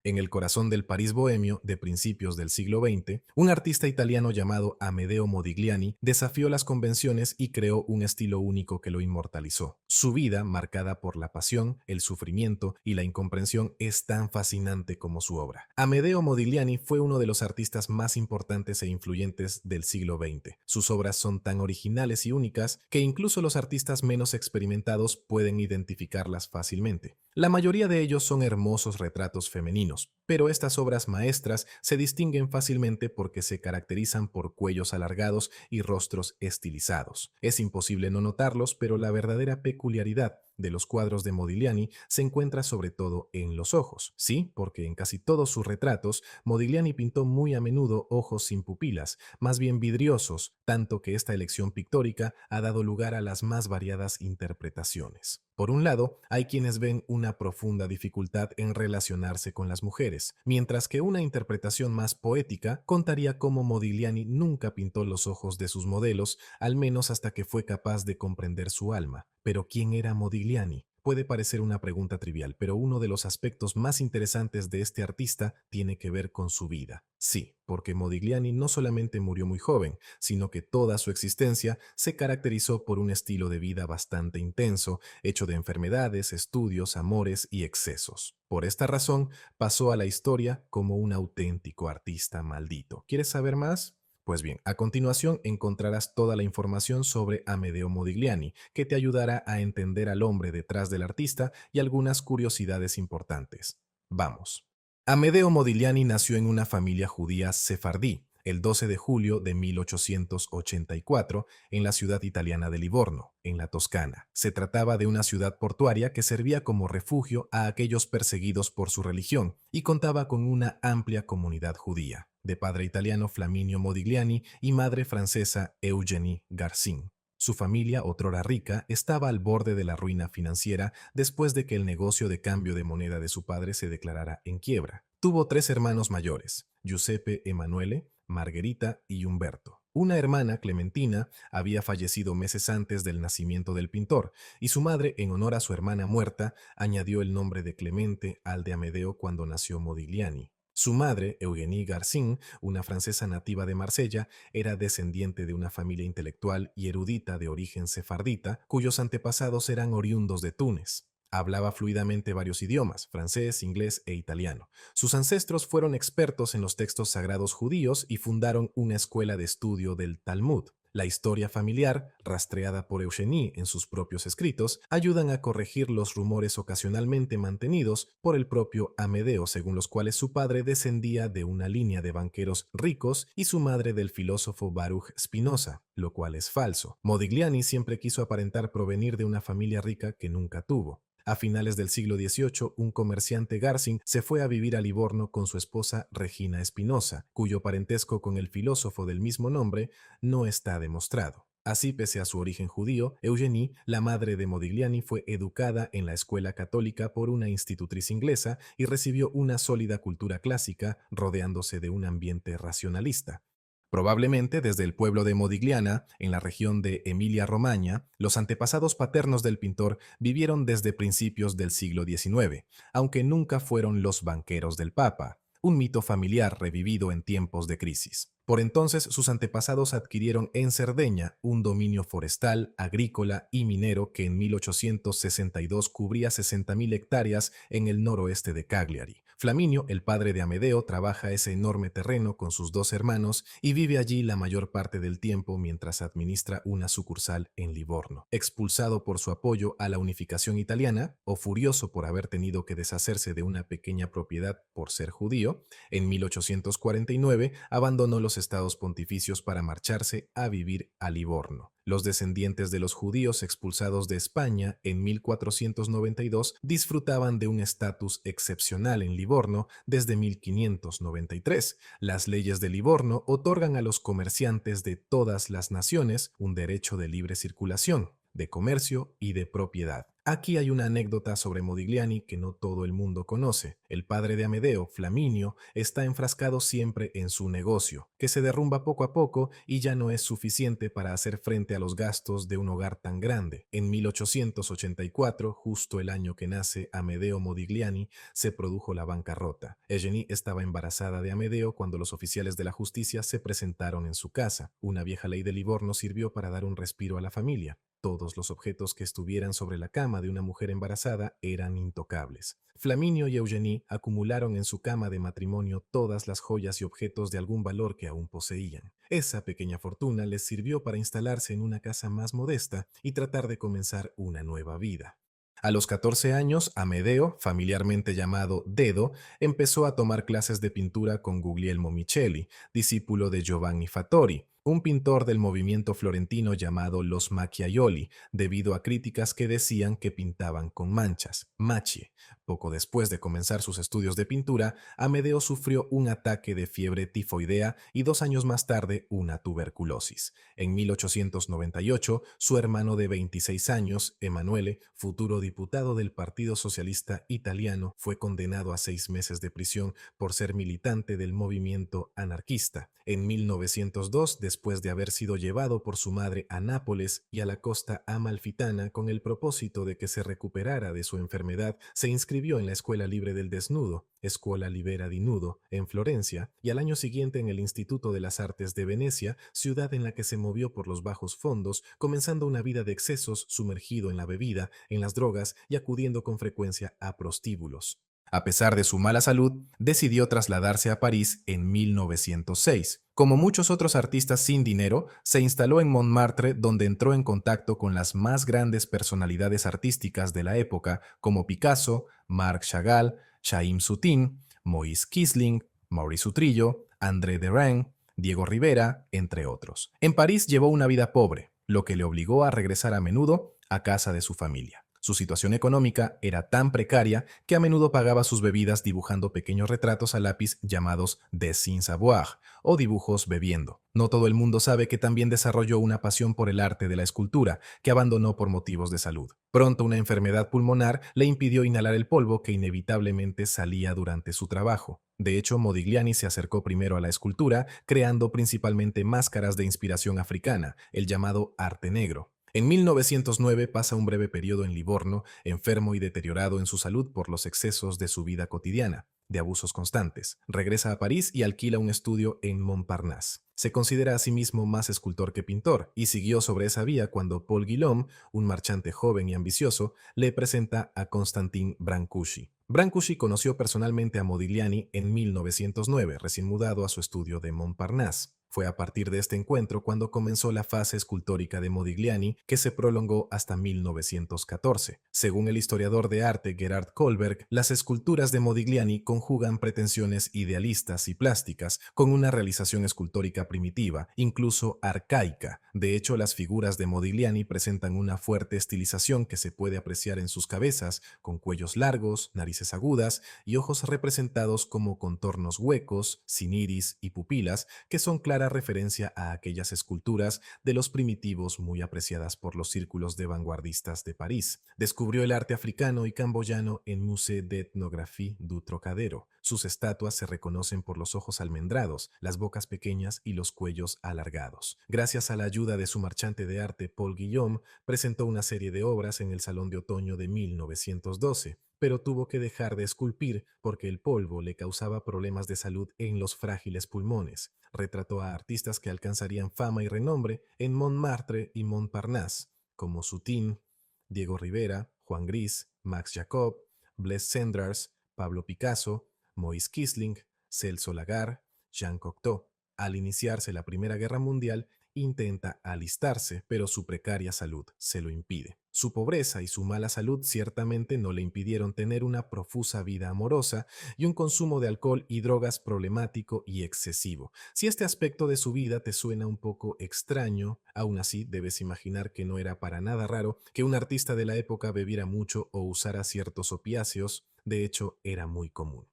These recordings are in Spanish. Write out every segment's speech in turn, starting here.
En el corazón del París bohemio de principios del siglo XX, un artista italiano llamado Amedeo Modigliani desafió las convenciones y creó un estilo único que lo inmortalizó. Su vida, marcada por la pasión, el sufrimiento y la incomprensión, es tan fascinante como su obra. Amedeo Modigliani fue uno de los artistas más importantes e influyentes del siglo XX. Sus obras son tan originales y únicas que incluso los artistas menos experimentados pueden identificarlas fácilmente. La mayoría de ellos son hermosos retratos femeninos, pero estas obras maestras se distinguen fácilmente porque se caracterizan por cuellos alargados y rostros estilizados. Es imposible no notarlos, pero la verdadera peculiaridad de los cuadros de Modigliani se encuentra sobre todo en los ojos. Sí, porque en casi todos sus retratos, Modigliani pintó muy a menudo ojos sin pupilas, más bien vidriosos, tanto que esta elección pictórica ha dado lugar a las más variadas interpretaciones. Por un lado, hay quienes ven una profunda dificultad en relacionarse con las mujeres, mientras que una interpretación más poética contaría cómo Modigliani nunca pintó los ojos de sus modelos, al menos hasta que fue capaz de comprender su alma. Pero ¿quién era Modigliani? Puede parecer una pregunta trivial, pero uno de los aspectos más interesantes de este artista tiene que ver con su vida. Sí, porque Modigliani no solamente murió muy joven, sino que toda su existencia se caracterizó por un estilo de vida bastante intenso, hecho de enfermedades, estudios, amores y excesos. Por esta razón, pasó a la historia como un auténtico artista maldito. ¿Quieres saber más? Pues bien, a continuación encontrarás toda la información sobre Amedeo Modigliani, que te ayudará a entender al hombre detrás del artista y algunas curiosidades importantes. Vamos. Amedeo Modigliani nació en una familia judía sefardí el 12 de julio de 1884 en la ciudad italiana de Livorno, en la Toscana. Se trataba de una ciudad portuaria que servía como refugio a aquellos perseguidos por su religión y contaba con una amplia comunidad judía, de padre italiano Flaminio Modigliani y madre francesa Eugénie Garcin. Su familia, otrora rica, estaba al borde de la ruina financiera después de que el negocio de cambio de moneda de su padre se declarara en quiebra. Tuvo tres hermanos mayores, Giuseppe Emanuele, Margherita y Humberto. Una hermana, Clementina, había fallecido meses antes del nacimiento del pintor, y su madre, en honor a su hermana muerta, añadió el nombre de Clemente al de Amedeo cuando nació Modigliani. Su madre, Eugénie Garcin, una francesa nativa de Marsella, era descendiente de una familia intelectual y erudita de origen sefardita, cuyos antepasados eran oriundos de Túnez. Hablaba fluidamente varios idiomas, francés, inglés e italiano. Sus ancestros fueron expertos en los textos sagrados judíos y fundaron una escuela de estudio del Talmud. La historia familiar, rastreada por Eugénie en sus propios escritos, ayudan a corregir los rumores ocasionalmente mantenidos por el propio Amedeo, según los cuales su padre descendía de una línea de banqueros ricos y su madre del filósofo Baruch Spinoza, lo cual es falso. Modigliani siempre quiso aparentar provenir de una familia rica que nunca tuvo. A finales del siglo XVIII, un comerciante Garcin se fue a vivir a Livorno con su esposa Regina Spinoza, cuyo parentesco con el filósofo del mismo nombre no está demostrado. Así, pese a su origen judío, Eugénie, la madre de Modigliani, fue educada en la escuela católica por una institutriz inglesa y recibió una sólida cultura clásica, rodeándose de un ambiente racionalista. Probablemente desde el pueblo de Modigliana, en la región de Emilia-Romagna, los antepasados paternos del pintor vivieron desde principios del siglo XIX, aunque nunca fueron los banqueros del Papa, un mito familiar revivido en tiempos de crisis. Por entonces, sus antepasados adquirieron en Cerdeña un dominio forestal, agrícola y minero que en 1862 cubría 60.000 hectáreas en el noroeste de Cagliari. Flaminio, el padre de Amedeo, trabaja ese enorme terreno con sus dos hermanos y vive allí la mayor parte del tiempo mientras administra una sucursal en Livorno. Expulsado por su apoyo a la unificación italiana, o furioso por haber tenido que deshacerse de una pequeña propiedad por ser judío, en 1849 abandonó los estados pontificios para marcharse a vivir a Livorno. Los descendientes de los judíos expulsados de España en 1492 disfrutaban de un estatus excepcional en Livorno desde 1593. Las leyes de Livorno otorgan a los comerciantes de todas las naciones un derecho de libre circulación, de comercio y de propiedad. Aquí hay una anécdota sobre Modigliani que no todo el mundo conoce. El padre de Amedeo, Flaminio, está enfrascado siempre en su negocio, que se derrumba poco a poco y ya no es suficiente para hacer frente a los gastos de un hogar tan grande. En 1884, justo el año que nace Amedeo Modigliani, se produjo la bancarrota. Eugenie estaba embarazada de Amedeo cuando los oficiales de la justicia se presentaron en su casa. Una vieja ley de Livorno sirvió para dar un respiro a la familia. Todos los objetos que estuvieran sobre la cama de una mujer embarazada eran intocables. Flaminio y Eugenie acumularon en su cama de matrimonio todas las joyas y objetos de algún valor que aún poseían. Esa pequeña fortuna les sirvió para instalarse en una casa más modesta y tratar de comenzar una nueva vida. A los 14 años, Amedeo, familiarmente llamado Dedo, empezó a tomar clases de pintura con Guglielmo Micheli, discípulo de Giovanni Fattori, un pintor del movimiento florentino llamado los Macchiaioli, debido a críticas que decían que pintaban con manchas, macchie. Poco después de comenzar sus estudios de pintura, Amedeo sufrió un ataque de fiebre tifoidea y 2 años más tarde una tuberculosis. En 1898, su hermano de 26 años, Emanuele, futuro diputado del Partido Socialista Italiano, fue condenado a 6 meses de prisión por ser militante del movimiento anarquista. En 1902, después de haber sido llevado por su madre a Nápoles y a la costa amalfitana con el propósito de que se recuperara de su enfermedad, se inscribió en la Escuela Libre del Desnudo, Scuola Libera di Nudo, en Florencia, y al año siguiente en el Instituto de las Artes de Venecia, ciudad en la que se movió por los bajos fondos, comenzando una vida de excesos, sumergido en la bebida, en las drogas y acudiendo con frecuencia a prostíbulos. A pesar de su mala salud, decidió trasladarse a París en 1906. Como muchos otros artistas sin dinero, se instaló en Montmartre, donde entró en contacto con las más grandes personalidades artísticas de la época, como Picasso, Marc Chagall, Chaim Soutine, Moïse Kisling, Maurice Utrillo, André Derain, Diego Rivera, entre otros. En París llevó una vida pobre, lo que le obligó a regresar a menudo a casa de su familia. Su situación económica era tan precaria que a menudo pagaba sus bebidas dibujando pequeños retratos a lápiz llamados dessins à boire o dibujos bebiendo. No todo el mundo sabe que también desarrolló una pasión por el arte de la escultura, que abandonó por motivos de salud. Pronto una enfermedad pulmonar le impidió inhalar el polvo que inevitablemente salía durante su trabajo. De hecho, Modigliani se acercó primero a la escultura, creando principalmente máscaras de inspiración africana, el llamado arte negro. En 1909 pasa un breve periodo en Livorno, enfermo y deteriorado en su salud por los excesos de su vida cotidiana, de abusos constantes. Regresa a París y alquila un estudio en Montparnasse. Se considera a sí mismo más escultor que pintor y siguió sobre esa vía cuando Paul Guillaume, un marchante joven y ambicioso, le presenta a Constantin Brancusi. Brancusi conoció personalmente a Modigliani en 1909, recién mudado a su estudio de Montparnasse. Fue a partir de este encuentro cuando comenzó la fase escultórica de Modigliani, que se prolongó hasta 1914. Según el historiador de arte Gerhard Kohlberg, las esculturas de Modigliani conjugan pretensiones idealistas y plásticas con una realización escultórica primitiva, incluso arcaica. De hecho, las figuras de Modigliani presentan una fuerte estilización que se puede apreciar en sus cabezas, con cuellos largos, narices agudas y ojos representados como contornos huecos, sin iris y pupilas, que son clara referencia a aquellas esculturas de los primitivos muy apreciadas por los círculos de vanguardistas de París. Descubrió el arte africano y camboyano en Musée d'Ethnographie du Trocadero. Sus estatuas se reconocen por los ojos almendrados, las bocas pequeñas y los cuellos alargados. Gracias a la ayuda de su marchante de arte Paul Guillaume, presentó una serie de obras en el Salón de Otoño de 1912, pero tuvo que dejar de esculpir porque el polvo le causaba problemas de salud en los frágiles pulmones. Retrató a artistas que alcanzarían fama y renombre en Montmartre y Montparnasse, como Soutine, Diego Rivera, Juan Gris, Max Jacob, Blaise Cendrars, Pablo Picasso, Moïse Kisling, Celso Lagar, Jean Cocteau. Al iniciarse la Primera Guerra Mundial, intenta alistarse, pero su precaria salud se lo impide. Su pobreza y su mala salud ciertamente no le impidieron tener una profusa vida amorosa y un consumo de alcohol y drogas problemático y excesivo. Si este aspecto de su vida te suena un poco extraño, aún así debes imaginar que no era para nada raro que un artista de la época bebiera mucho o usara ciertos opiáceos. De hecho, era muy común.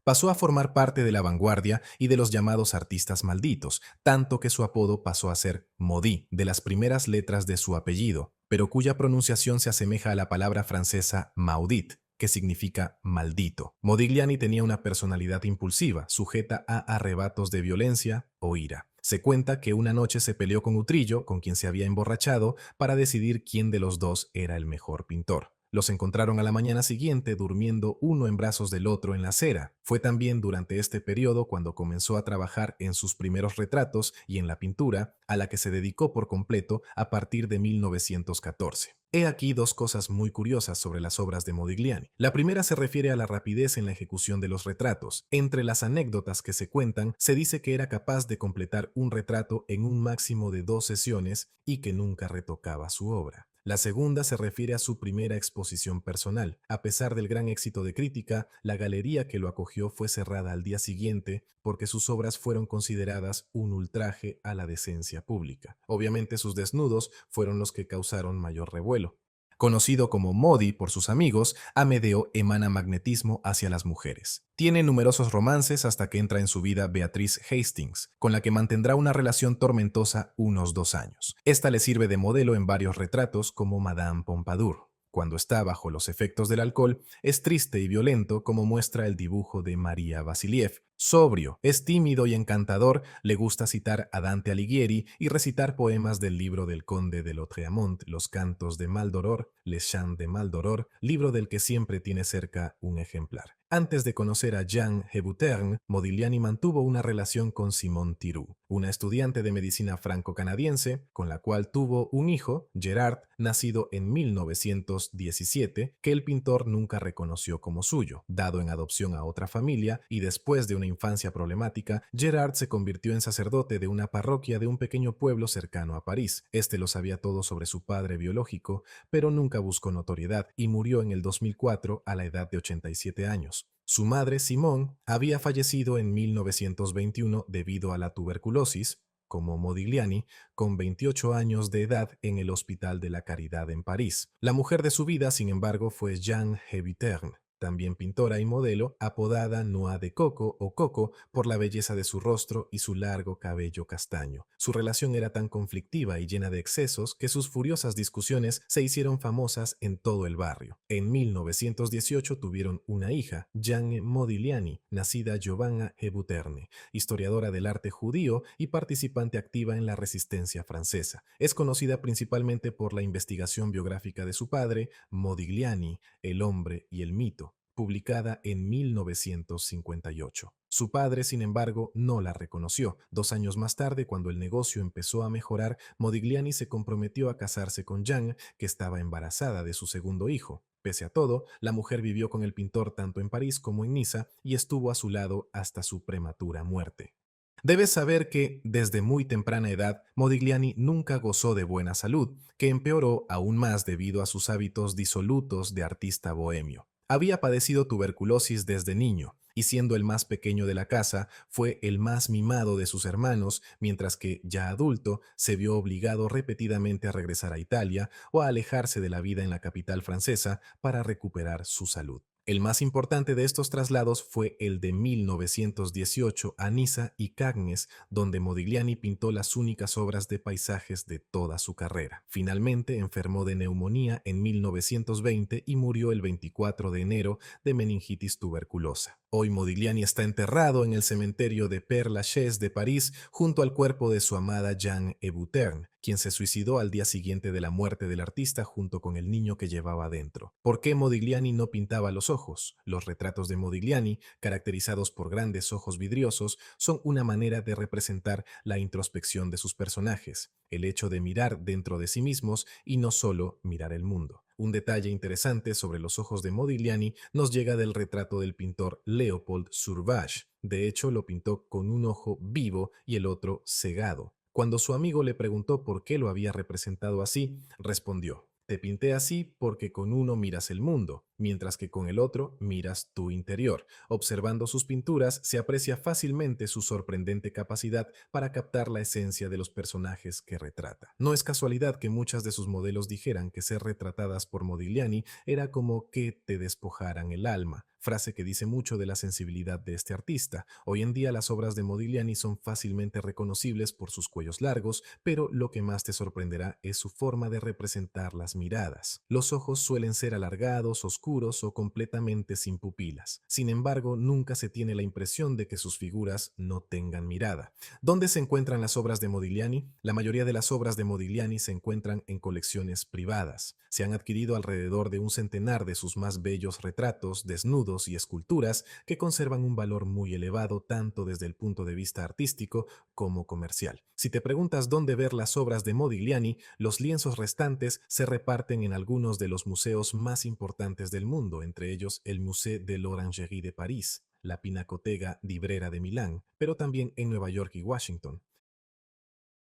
Pasó a formar parte de la vanguardia y de los llamados artistas malditos, tanto que su apodo pasó a ser Maudit, de las primeras letras de su apellido, pero cuya pronunciación se asemeja a la palabra francesa maudit, que significa maldito. Modigliani tenía una personalidad impulsiva, sujeta a arrebatos de violencia o ira. Se cuenta que una noche se peleó con Utrillo, con quien se había emborrachado, para decidir quién de los dos era el mejor pintor. Los encontraron a la mañana siguiente durmiendo uno en brazos del otro en la acera. Fue también durante este periodo cuando comenzó a trabajar en sus primeros retratos y en la pintura, a la que se dedicó por completo a partir de 1914. He aquí dos cosas muy curiosas sobre las obras de Modigliani. La primera se refiere a la rapidez en la ejecución de los retratos. Entre las anécdotas que se cuentan, se dice que era capaz de completar un retrato en un máximo de 2 sesiones y que nunca retocaba su obra. La segunda se refiere a su primera exposición personal. A pesar del gran éxito de crítica, la galería que lo acogió fue cerrada al día siguiente porque sus obras fueron consideradas un ultraje a la decencia pública. Obviamente sus desnudos fueron los que causaron mayor revuelo. Conocido como Modi por sus amigos, Amedeo emana magnetismo hacia las mujeres. Tiene numerosos romances hasta que entra en su vida Beatriz Hastings, con la que mantendrá una relación tormentosa unos 2 años. Esta le sirve de modelo en varios retratos como Madame Pompadour. Cuando está bajo los efectos del alcohol, es triste y violento como muestra el dibujo de María Vasiliev. Sobrio, es tímido y encantador, le gusta citar a Dante Alighieri y recitar poemas del libro del conde de Lautréamont, Los cantos de Maldoror, Les chants de Maldoror, libro del que siempre tiene cerca un ejemplar. Antes de conocer a Jean Hebuterne, Modigliani mantuvo una relación con Simone Thiroux, una estudiante de medicina franco-canadiense, con la cual tuvo un hijo, Gerard, nacido en 1917, que el pintor nunca reconoció como suyo. Dado en adopción a otra familia y después de una infancia problemática, Gerard se convirtió en sacerdote de una parroquia de un pequeño pueblo cercano a París. Este lo sabía todo sobre su padre biológico, pero nunca buscó notoriedad y murió en el 2004 a la edad de 87 años. Su madre, Simone, había fallecido en 1921 debido a la tuberculosis, como Modigliani, con 28 años de edad en el Hospital de la Caridad en París. La mujer de su vida, sin embargo, fue Jeanne Hebuterne, también pintora y modelo, apodada Noix de Coco o Coco por la belleza de su rostro y su largo cabello castaño. Su relación era tan conflictiva y llena de excesos que sus furiosas discusiones se hicieron famosas en todo el barrio. En 1918 tuvieron una hija, Jeanne Modigliani, nacida Giovanna Hebuterne, historiadora del arte judío y participante activa en la resistencia francesa. Es conocida principalmente por la investigación biográfica de su padre, Modigliani, El hombre y el mito, publicada en 1958. Su padre, sin embargo, no la reconoció. 2 años más tarde, cuando el negocio empezó a mejorar, Modigliani se comprometió a casarse con Jeanne, que estaba embarazada de su segundo hijo. Pese a todo, la mujer vivió con el pintor tanto en París como en Niza y estuvo a su lado hasta su prematura muerte. Debes saber que, desde muy temprana edad, Modigliani nunca gozó de buena salud, que empeoró aún más debido a sus hábitos disolutos de artista bohemio. Había padecido tuberculosis desde niño, y siendo el más pequeño de la casa, fue el más mimado de sus hermanos, mientras que, ya adulto, se vio obligado repetidamente a regresar a Italia o a alejarse de la vida en la capital francesa para recuperar su salud. El más importante de estos traslados fue el de 1918 a Niza y Cagnes, donde Modigliani pintó las únicas obras de paisajes de toda su carrera. Finalmente enfermó de neumonía en 1920 y murió el 24 de enero de meningitis tuberculosa. Hoy Modigliani está enterrado en el cementerio de Père Lachaise de París junto al cuerpo de su amada Jeanne Hebuterne, quien se suicidó al día siguiente de la muerte del artista junto con el niño que llevaba dentro. ¿Por qué Modigliani no pintaba los ojos? Los retratos de Modigliani, caracterizados por grandes ojos vidriosos, son una manera de representar la introspección de sus personajes, el hecho de mirar dentro de sí mismos y no solo mirar el mundo. Un detalle interesante sobre los ojos de Modigliani nos llega del retrato del pintor Leopold Sauvage. De hecho, lo pintó con un ojo vivo y el otro cegado. Cuando su amigo le preguntó por qué lo había representado así, respondió: te pinté así porque con uno miras el mundo, mientras que con el otro miras tu interior. Observando sus pinturas, se aprecia fácilmente su sorprendente capacidad para captar la esencia de los personajes que retrata. No es casualidad que muchas de sus modelos dijeran que ser retratadas por Modigliani era como que te despojaran el alma, frase que dice mucho de la sensibilidad de este artista. Hoy en día las obras de Modigliani son fácilmente reconocibles por sus cuellos largos, pero lo que más te sorprenderá es su forma de representar las miradas. Los ojos suelen ser alargados, oscuros o completamente sin pupilas. Sin embargo, nunca se tiene la impresión de que sus figuras no tengan mirada. ¿Dónde se encuentran las obras de Modigliani? La mayoría de las obras de Modigliani se encuentran en colecciones privadas. Se han adquirido alrededor de un centenar de sus más bellos retratos, desnudos y esculturas que conservan un valor muy elevado tanto desde el punto de vista artístico como comercial. Si te preguntas dónde ver las obras de Modigliani, los lienzos restantes se reparten en algunos de los museos más importantes del mundo, entre ellos el Musée de l'Orangerie de París, la Pinacoteca di Brera de Milán, pero también en Nueva York y Washington.